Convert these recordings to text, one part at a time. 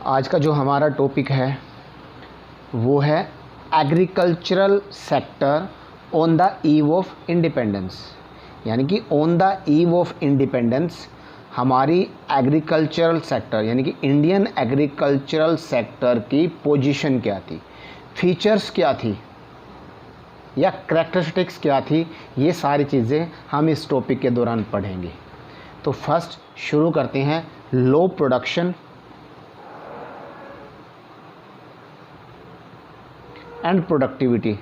आज का जो हमारा टॉपिक है वो है agricultural sector on the eve of independence, यानी कि on the eve of independence हमारी एग्रीकल्चरल सेक्टर यानी कि इंडियन एग्रीकल्चरल सेक्टर की पोजीशन क्या थी, फीचर्स क्या थी या करैक्टरिस्टिक्स क्या थी, ये सारी चीज़ें हम इस टॉपिक के दौरान पढ़ेंगे। तो फर्स्ट शुरू करते हैं लो प्रोडक्शन एंड प्रोडक्टिविटी।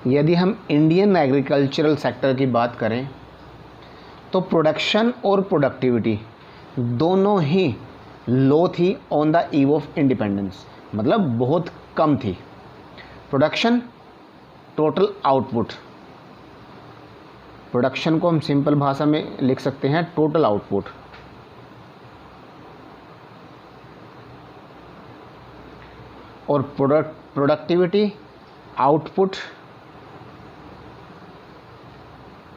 यदि हम इंडियन एग्रीकल्चरल सेक्टर की बात करें तो प्रोडक्शन और प्रोडक्टिविटी दोनों ही लो थी on the eve of independence, मतलब बहुत कम थी। प्रोडक्शन टोटल आउटपुट, प्रोडक्शन को हम सिंपल भाषा में लिख सकते हैं टोटल आउटपुट, और productivity output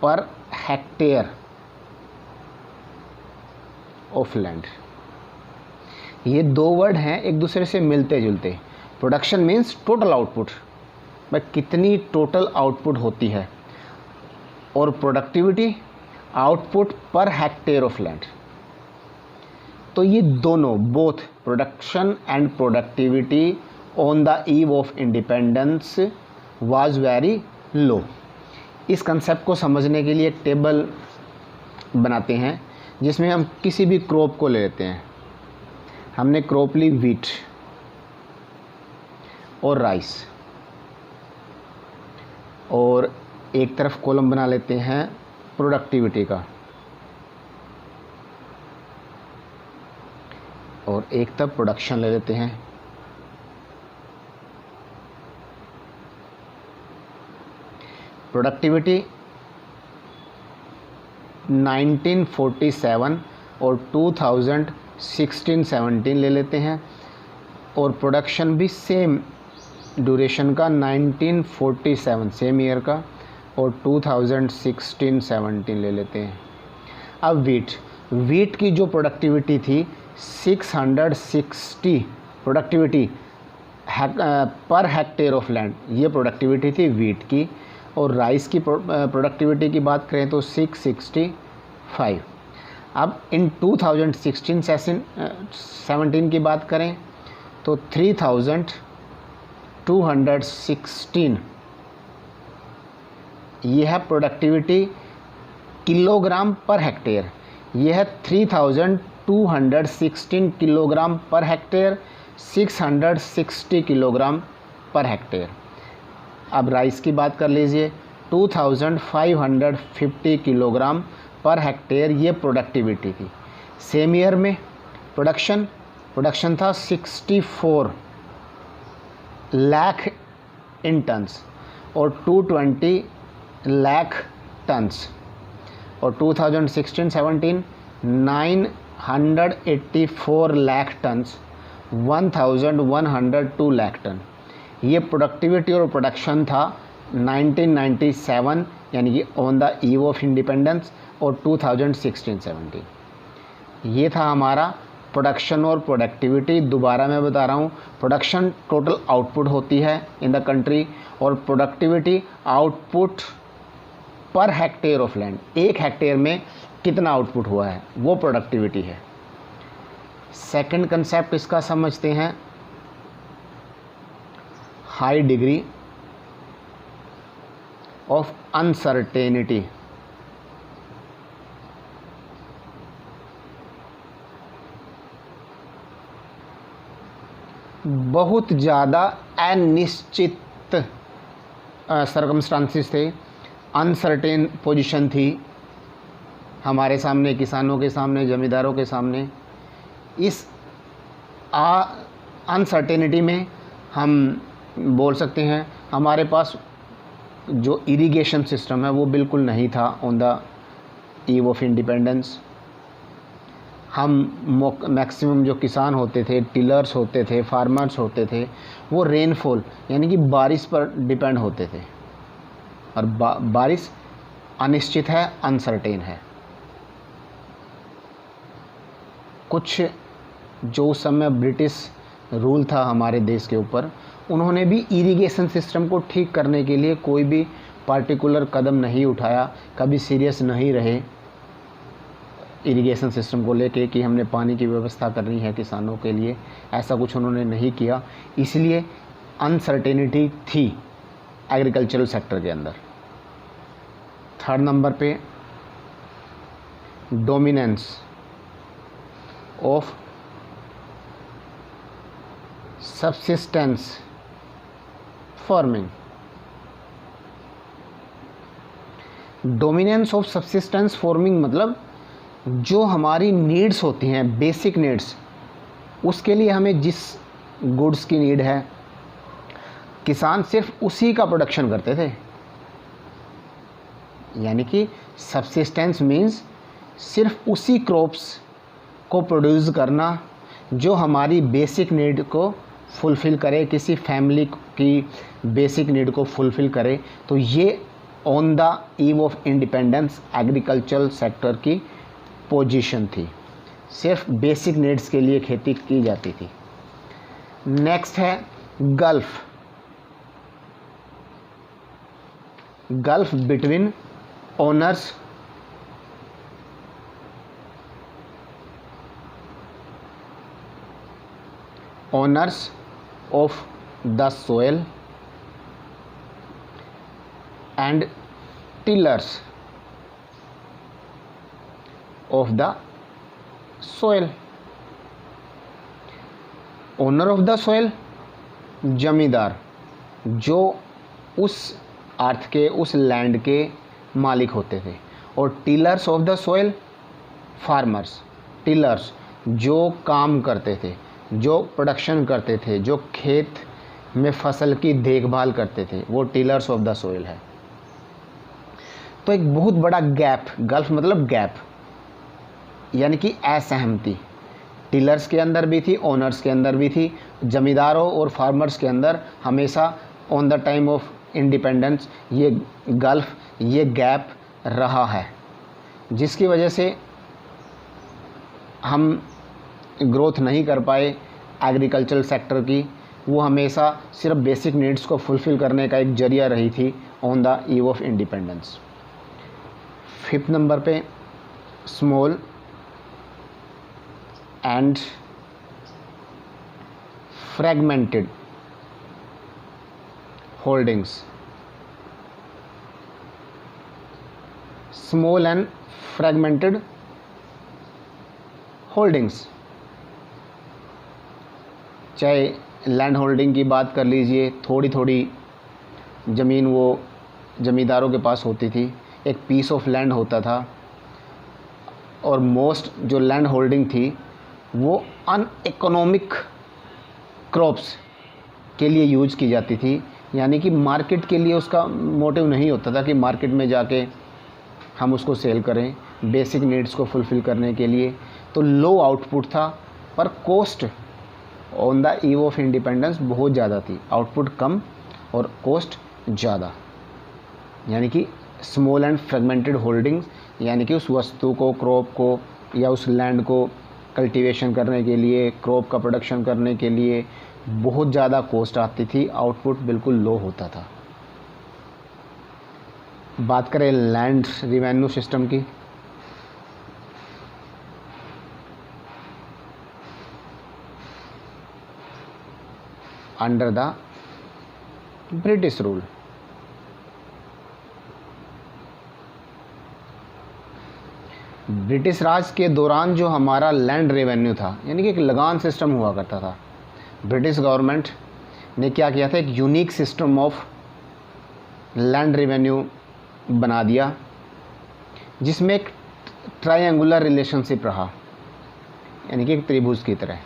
per hectare of land. ये दो वर्ड हैं एक दूसरे से मिलते जुलते। प्रोडक्शन मीन्स टोटल आउटपुट, भाई कितनी टोटल आउटपुट होती है, और productivity output per hectare of land. तो ये दोनों both production and productivity on the eve of independence was very low. इस कंसेप्ट को समझने के लिए एक टेबल बनाते हैं जिसमें हम किसी भी क्रॉप को ले लेते हैं। हमने क्रॉप ली व्हीट और राइस, और एक तरफ कॉलम बना लेते हैं प्रोडक्टिविटी का, और एक तरफ प्रोडक्शन ले लेते हैं। प्रोडक्टिविटी 1947 और 2016-17 ले लेते हैं, और प्रोडक्शन भी सेम ड्यूरेशन का 1947 सेम ईयर का, और 2016-17 ले लेते हैं। अब वीट की जो प्रोडक्टिविटी थी 660 productivity per hectare of land, ये प्रोडक्टिविटी थी वीट की। और राइस की प्रोडक्टिविटी की बात करें तो 665। अब इन 2016-17 की बात करें तो 3216 यह है प्रोडक्टिविटी किलोग्राम पर हेक्टेयर। यह है 3216 kilogram per hectare, 660 kilogram per hectare. अब राइस की बात कर लीजिए 2550 किलोग्राम पर हेक्टेयर, ये प्रोडक्टिविटी थी। सेम ईयर में प्रोडक्शन था 64 लाख इन टन्स और 220 लाख टन्स, और 2016-17 984 लाख टन्स, 1102 लाख टन। ये प्रोडक्टिविटी और प्रोडक्शन था 1997 यानी कि on the eve of independence, और 2016-17 ये था हमारा प्रोडक्शन और प्रोडक्टिविटी। दोबारा मैं बता रहा हूँ, प्रोडक्शन टोटल आउटपुट होती है इन द कंट्री, और productivity output per hectare of land, एक हेक्टेयर में कितना आउटपुट हुआ है वो प्रोडक्टिविटी है। सेकंड कंसेप्ट इसका समझते हैं हाई डिग्री ऑफ अनसर्टेनिटी। बहुत ज़्यादा अनिश्चित सर्कमस्टांसिस थे, अनसर्टेन पोजीशन थी हमारे सामने, किसानों के सामने, ज़मींदारों के सामने। इस अनसर्टेनिटी में हम बोल सकते हैं हमारे पास जो इरिगेशन सिस्टम है वो बिल्कुल नहीं था on the eve of independence. हम मैक्सिमम जो किसान होते थे, टिलर्स होते थे, फार्मर्स होते थे, वो रेनफॉल यानी कि बारिश पर डिपेंड होते थे, और बारिश अनिश्चित है, अनसर्टेन है। कुछ जो उस समय ब्रिटिश रूल था हमारे देश के ऊपर, उन्होंने भी इरिगेशन सिस्टम को ठीक करने के लिए कोई भी पार्टिकुलर कदम नहीं उठाया, कभी सीरियस नहीं रहे इरिगेशन सिस्टम को लेके कि हमने पानी की व्यवस्था करनी है किसानों के लिए। ऐसा कुछ उन्होंने नहीं किया, इसलिए अनसर्टेनिटी थी एग्रीकल्चरल सेक्टर के अंदर। थर्ड नंबर पे dominance of subsistence farming. Dominance of subsistence farming मतलब जो हमारी नीड्स होती हैं, बेसिक नीड्स, उसके लिए हमें जिस गुड्स की नीड है, किसान सिर्फ उसी का प्रोडक्शन करते थे। यानी कि सबसिस्टेंस मीन्स सिर्फ उसी क्रॉप्स को प्रोड्यूस करना जो हमारी बेसिक नीड को फुलफ़िल करे, किसी फैमिली की बेसिक नीड को फुलफ़िल करे। तो ये on the eve of independence agricultural sector की पोजीशन थी, सिर्फ बेसिक नीड्स के लिए खेती की जाती थी। नेक्स्ट है gulf. Gulf between owners of the soil and tillers of the soil. Owner of the soil जमींदार, जो उस अर्थ के, उस लैंड के मालिक होते थे, और tillers of the soil farmers. Tillers जो काम करते थे, जो प्रोडक्शन करते थे, जो खेत में फसल की देखभाल करते थे, वो टिलर्स ऑफ द सोयल है। तो एक बहुत बड़ा गैप, गल्फ मतलब गैप, यानी कि असहमति टिलर्स के अंदर भी थी, ओनर्स के अंदर भी थी, ज़मींदारों और फार्मर्स के अंदर हमेशा on the time of independence ये गल्फ, ये गैप रहा है, जिसकी वजह से हम ग्रोथ नहीं कर पाए एग्रीकल्चरल सेक्टर की। वो हमेशा सिर्फ बेसिक नीड्स को फुलफ़िल करने का एक जरिया रही थी on the eve of independence. Fifth number पे small and fragmented holdings. Small and fragmented holdings, चाहे लैंड होल्डिंग की बात कर लीजिए, थोड़ी थोड़ी ज़मीन वो ज़मींदारों के पास होती थी, एक पीस ऑफ लैंड होता था, और मोस्ट जो लैंड होल्डिंग थी वो अनइकोनॉमिक क्रॉप्स के लिए यूज की जाती थी। यानी कि मार्केट के लिए उसका मोटिव नहीं होता था कि मार्केट में जाके हम उसको सेल करें, बेसिक नीड्स को फुलफ़िल करने के लिए। तो लो आउटपुट था, पर cost on the eve of independence बहुत ज़्यादा थी, आउटपुट कम और कॉस्ट ज़्यादा। यानी कि स्मॉल एंड फ्रेगमेंटेड होल्डिंग्स, यानी कि उस वस्तु को, क्रॉप को या उस लैंड को कल्टीवेशन करने के लिए, क्रॉप का प्रोडक्शन करने के लिए बहुत ज़्यादा कॉस्ट आती थी, आउटपुट बिल्कुल लो होता था। बात करें लैंड रिवेन्यू सिस्टम की, under the British rule, British Raj के दौरान जो हमारा लैंड रेवेन्यू था, यानी कि एक लगान सिस्टम हुआ करता था। ब्रिटिश गवर्नमेंट ने क्या किया था, एक unique system of land revenue बना दिया, जिसमें एक ट्रायंगुलर रिलेशनशिप रहा, यानी कि एक त्रिभुज की तरह।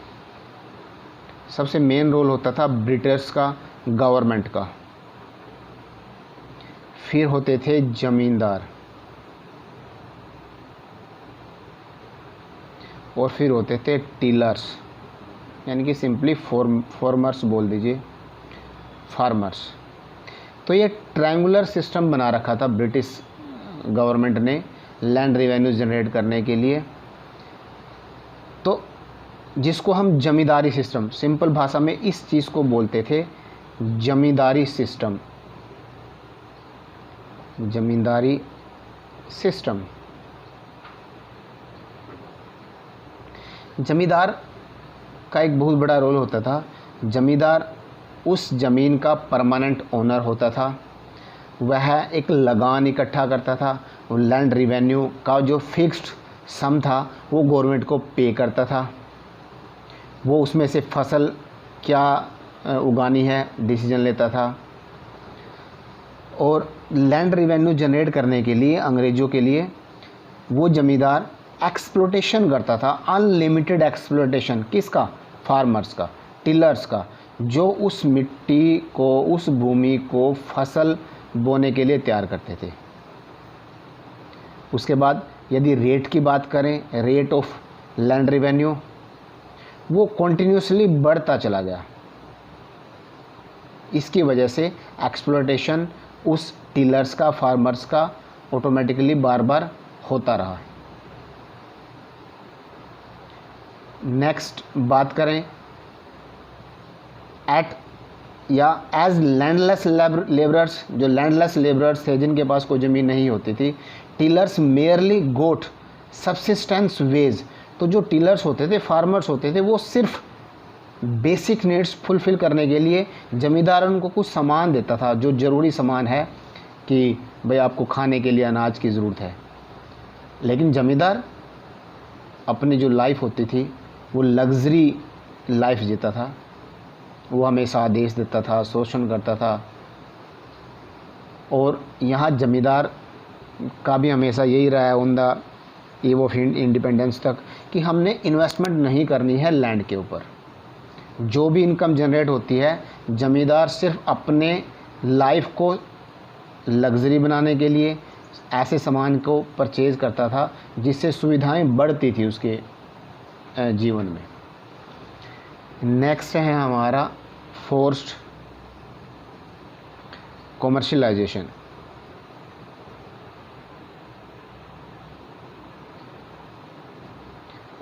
सबसे मेन रोल होता था ब्रिटिश का, गवर्नमेंट का, फिर होते थे जमींदार, और फिर होते थे टीलर्स, यानी कि सिंपली फार्मर्स बोल दीजिए, फार्मर्स। तो ये ट्रायंगुलर सिस्टम बना रखा था ब्रिटिश गवर्नमेंट ने लैंड रेवेन्यू जनरेट करने के लिए। तो जिसको हम जमींदारी सिस्टम, सिंपल भाषा में इस चीज़ को बोलते थे जमींदारी सिस्टम, जमींदारी सिस्टम। जमींदार का एक बहुत बड़ा रोल होता था। जमींदार उस ज़मीन का परमानेंट ओनर होता था, वह एक लगान इकट्ठा करता था, लैंड रिवेन्यू का जो फिक्स्ड सम था वो गवर्नमेंट को पे करता था, वो उसमें से फसल क्या उगानी है डिसीजन लेता था। और लैंड रिवेन्यू जनरेट करने के लिए अंग्रेज़ों के लिए वो ज़मींदार एक्सप्लोटेशन करता था, अनलिमिटेड एक्सप्लोटेशन। किसका? फार्मर्स का, टिलर्स का, जो उस मिट्टी को, उस भूमि को फसल बोने के लिए तैयार करते थे। उसके बाद यदि रेट की बात करें, रेट ऑफ लैंड रिवेन्यू, वो कॉन्टिन्यूसली बढ़ता चला गया। इसकी वजह से एक्सप्लोटेशन उस टिलर्स का, फार्मर्स का ऑटोमेटिकली बार बार होता रहा। नेक्स्ट बात करें एट या एज लैंडलेस लेबरर्स, जो लैंडलेस लेबरर्स थे जिनके पास कोई ज़मीन नहीं होती थी, टिलर्स मेयरली गोट सब्सिस्टेंस वेज। तो जो टिलर्स होते थे, फार्मर्स होते थे, वो सिर्फ बेसिक नीड्स फुलफ़िल करने के लिए ज़मींदार उनको कुछ सामान देता था, जो ज़रूरी सामान है कि भाई आपको खाने के लिए अनाज की ज़रूरत है। लेकिन ज़मींदार अपनी जो लाइफ होती थी वो लग्जरी लाइफ जीता था, वो हमेशा आदेश देता था, शोषण करता था। और यहाँ ज़मींदार का भी हमेशा यही रहा है on the eve of independence तक कि हमने इन्वेस्टमेंट नहीं करनी है लैंड के ऊपर। जो भी इनकम जनरेट होती है, ज़मींदार सिर्फ अपने लाइफ को लग्जरी बनाने के लिए ऐसे सामान को परचेज़ करता था जिससे सुविधाएं बढ़ती थी उसके जीवन में। नेक्स्ट है हमारा फोर्स्ड कॉमर्शियलाइजेशन।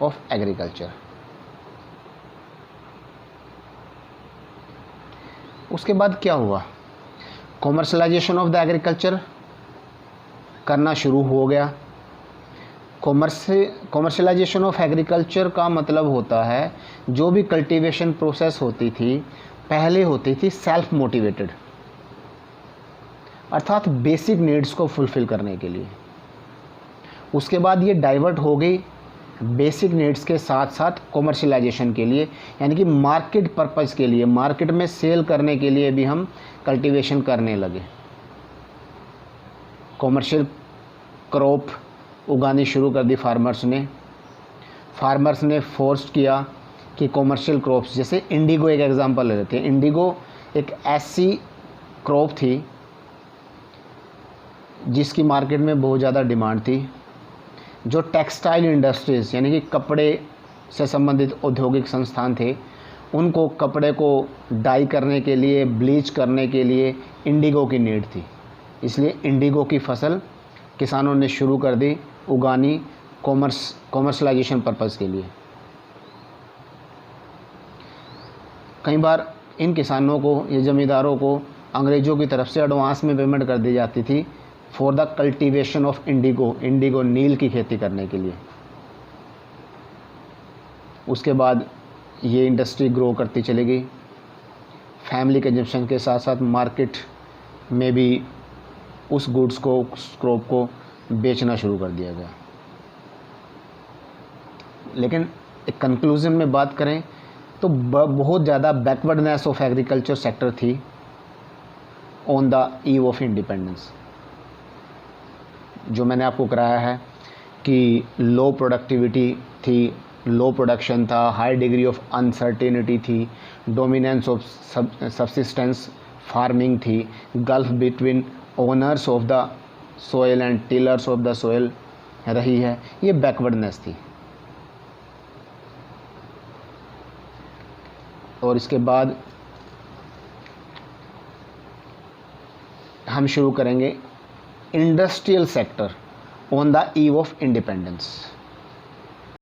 Of agriculture. उसके बाद क्या हुआ? कॉमर्शलाइजेशन ऑफ द एग्रीकल्चर करना शुरू हो गया। कॉमर्शलाइजेशन ऑफ एग्रीकल्चर का मतलब होता है जो भी कल्टीवेशन प्रोसेस होती थी पहले होती थी सेल्फ मोटिवेटेड, अर्थात बेसिक नीड्स को फुलफ़िल करने के लिए। उसके बाद ये डाइवर्ट हो गई बेसिक नीड्स के साथ साथ कॉमर्शलाइजेशन के लिए, यानी कि मार्केट पर्पज़ के लिए, मार्केट में सेल करने के लिए भी हम कल्टीवेशन करने लगे। कॉमर्शियल क्रॉप उगानी शुरू कर दी फार्मर्स ने फोर्स किया कि कॉमर्शियल क्रॉप्स, जैसे इंडिगो एक एग्जांपल ले लेते हैं। इंडिगो एक ऐसी क्रॉप थी जिसकी मार्केट में बहुत ज़्यादा डिमांड थी। जो टेक्सटाइल इंडस्ट्रीज़ यानी कि कपड़े से संबंधित औद्योगिक संस्थान थे, उनको कपड़े को डाई करने के लिए, ब्लीच करने के लिए इंडिगो की नीड थी। इसलिए इंडिगो की फसल किसानों ने शुरू कर दी उगानी कॉमर्शलाइजेशन पर्पज़ के लिए। कई बार इन किसानों को, ये ज़मींदारों को अंग्रेज़ों की तरफ से एडवांस में पेमेंट कर दी जाती थी for the cultivation of indigo नील की खेती करने के लिए। उसके बाद ये इंडस्ट्री ग्रो करती चली गई। फैमिली कंजम्पशन के साथ साथ मार्केट में भी उस गुड्स को, उस क्रॉप को बेचना शुरू कर दिया गया। लेकिन एक कंक्लूजन में बात करें तो बहुत ज़्यादा बैकवर्डनेस ऑफ एग्रीकल्चर सेक्टर थी on the eve of independence. जो मैंने आपको कराया है कि लो प्रोडक्टिविटी थी, लो प्रोडक्शन था, हाई डिग्री ऑफ अनसर्टेनिटी थी, डोमिनेंस ऑफ सब्सिस्टेंस फार्मिंग थी, gulf between owners of the soil and tillers of the soil रही है, ये बैकवर्डनेस थी। और इसके बाद हम शुरू करेंगे industrial sector on the eve of independence.